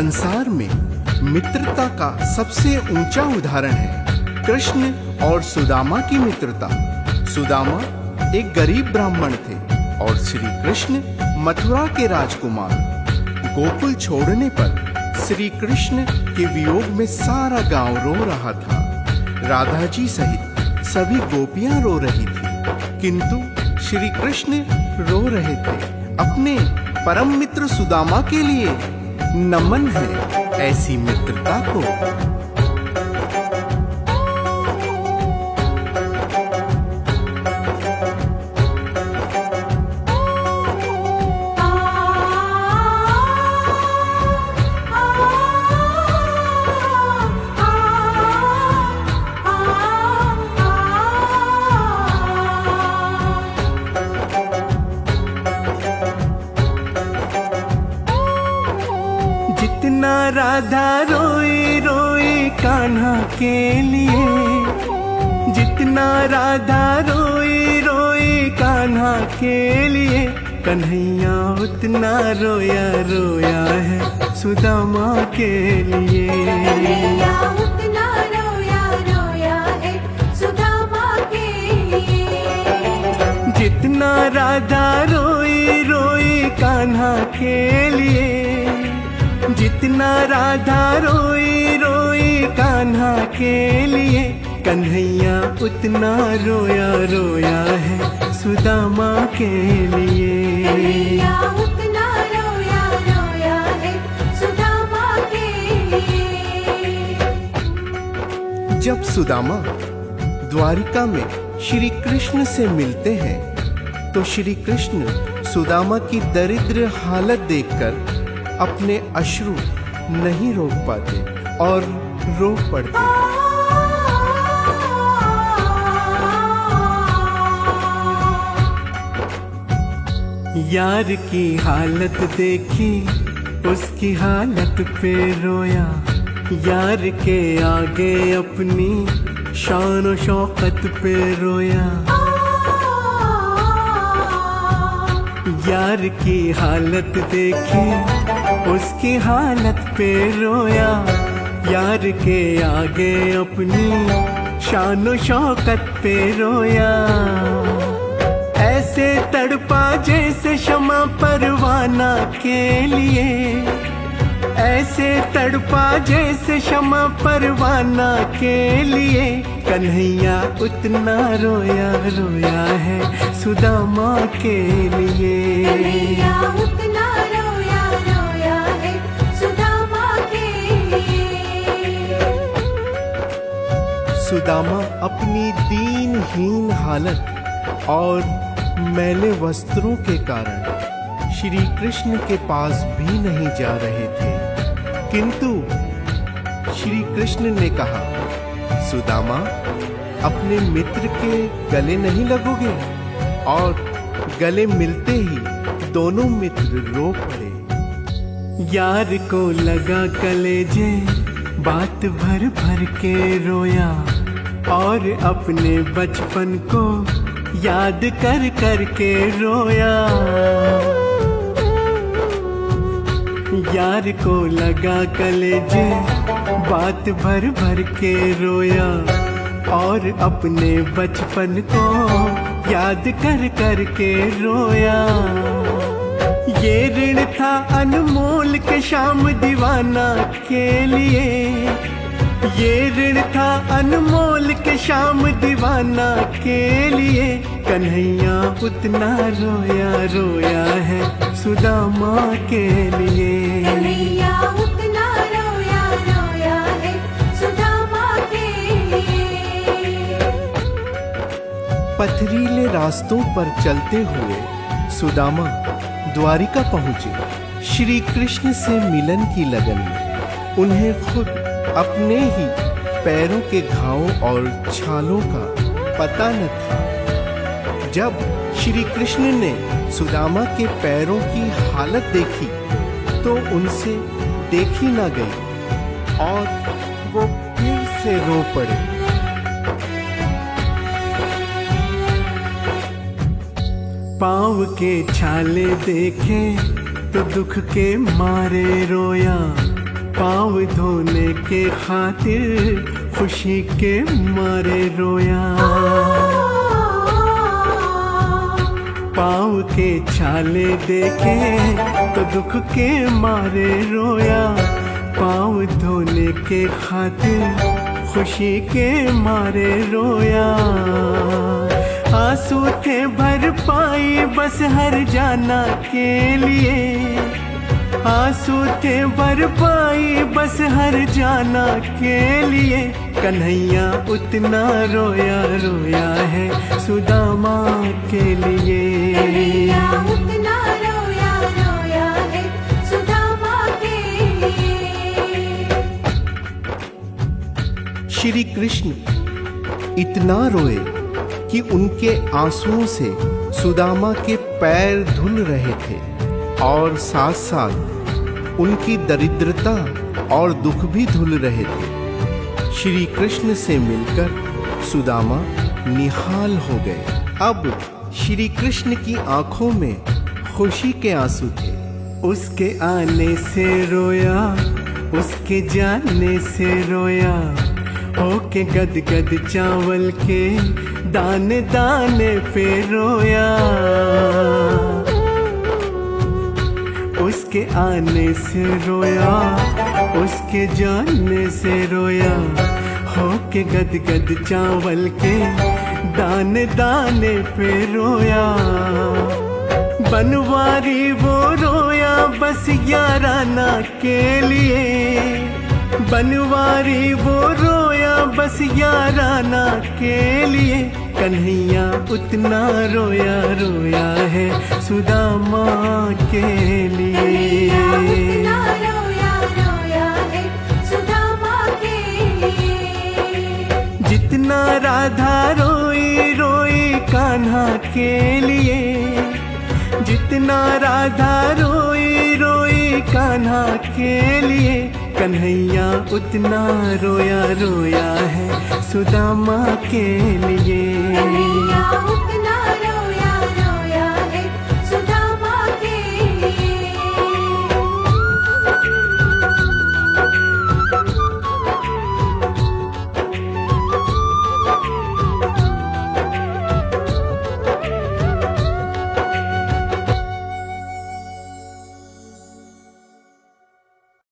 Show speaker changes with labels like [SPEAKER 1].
[SPEAKER 1] संसार में मित्रता का सबसे ऊंचा उदाहरण है कृष्ण और सुदामा की मित्रता। सुदामा एक गरीब ब्राह्मण थे और श्री कृष्ण मथुरा के राजकुमार। गोकुल छोड़ने पर श्री कृष्ण के वियोग में सारा गांव रो रहा था। राधा जी सहित सभी गोपियां रो रही थी, किंतु श्री कृष्ण रो रहे थे। अपने परम मित्र सुदामा के लिए नमन है ऐसी मित्रता को।
[SPEAKER 2] जितना राधा रोई रोई कान्हा के लिए, जितना राधा रोई रोई कान्हा के लिए, कन्हैया उतना रोया रोया है सुदामा के लिए।
[SPEAKER 3] कन्हैया उतना रोया रोया है सुदामा के लिए।
[SPEAKER 2] जितना राधा रोई रोई कान्हा के लिए, जितना राधा रोई रोई कान्हा के लिए, कन्हैया उतना रोया रोया है सुदामा के लिए।
[SPEAKER 3] कन्हैया उतना रोया रोया है सुदामा के लिए।
[SPEAKER 1] जब सुदामा द्वारिका में श्री कृष्ण से मिलते हैं तो श्री कृष्ण सुदामा की दरिद्र हालत देखकर अपने अश्रु नहीं रोक पाते और रो पड़ते।
[SPEAKER 2] यार की हालत देखी उसकी हालत पे रोया, यार के आगे अपनी शान शौकत पे रोया। यार की हालत देखी उसकी हालत पे रोया, यार के आगे अपनी शान शौकत पे रोया। ऐसे तड़पा जैसे शमा परवाना के लिए, ऐसे तड़पा जैसे शमा परवाना के लिए, कन्हैया उतना रोया रोया है सुदामा के लिए।
[SPEAKER 3] कन्हैया उतना रोया रोया है सुदामा के लिए।
[SPEAKER 1] सुदामा अपनी दीनहीन हालत और मैले वस्त्रों के कारण श्री कृष्ण के पास भी नहीं जा रहे थे, किंतु श्री कृष्ण ने कहा, सुदामा अपने मित्र के गले नहीं लगोगे? और गले मिलते ही दोनों मित्र रो पड़े।
[SPEAKER 2] यार को लगा कलेजे बात भर भर के रोया, और अपने बचपन को याद कर कर के रोया। यार को लगा कलेजे बात भर भर के रोया, और अपने बचपन को याद कर कर के रोया। ये ऋण था अनमोल के श्याम दीवाना के लिए, ये ऋण था अनमोल के श्याम दीवाना के लिए, कन्हैया उतना रोया रोया है सुदामा के लिए।
[SPEAKER 3] कन्हैया उतना रोया रोया है सुदामा के लिए।
[SPEAKER 1] पथरीले रास्तों पर चलते हुए सुदामा द्वारिका पहुंचे। श्री कृष्ण से मिलन की लगन में उन्हें खुद अपने ही पैरों के घावों और छालों का पता न था। जब श्री कृष्ण ने सुदामा के पैरों की हालत देखी तो उनसे देखी न गई और वो फिर से रो पड़े।
[SPEAKER 2] पाँव के छाले देखे तो दुख के मारे रोया, पाँव धोने के खातिर खुशी के मारे रोया। पाँव के छाले देखे तो दुख के मारे रोया। पाँव धोने के खातिर खुशी के मारे रोया। आंसू थे भर पाई बस हर जाना के लिए। आंसू थे भर पाई बस हर जाना के लिए। कन्हैया उतना रोया रोया है सुदामा के लिए।
[SPEAKER 3] कन्हैया उतना रोया रोया है सुदामा के लिए।
[SPEAKER 1] श्री कृष्ण इतना रोए कि उनके आंसुओं से सुदामा के पैर धुल रहे थे और साथ साथ उनकी दरिद्रता और दुख भी धुल रहे थे। श्री कृष्ण से मिलकर सुदामा निहाल हो गए। अब श्री कृष्ण की आंखों में खुशी के आंसू थे।
[SPEAKER 2] उसके आने से रोया, उसके जाने से रोया। होके गदगद चावल के दाने दाने पे रोया। उसके आने से रोया, उसके जाने से रोया। होके गदगद चावल के दाने दाने पे रोया। बनवारी वो रोया बस याराना के लिए। बनवारी वो रोया बस याराना के लिए। कन्हैया उतना रोया रोया है सुदामा के लिए।
[SPEAKER 3] कन्हैया उतना रोया रोया है सुदामा के लिए।
[SPEAKER 2] जितना राधा रोई रोई कान्हा के लिए। जितना राधा रोई रोई कान्हा के लिए। कन्हैया उतना रोया रोया है सुदामा के लिए।
[SPEAKER 3] कन्हैया उतना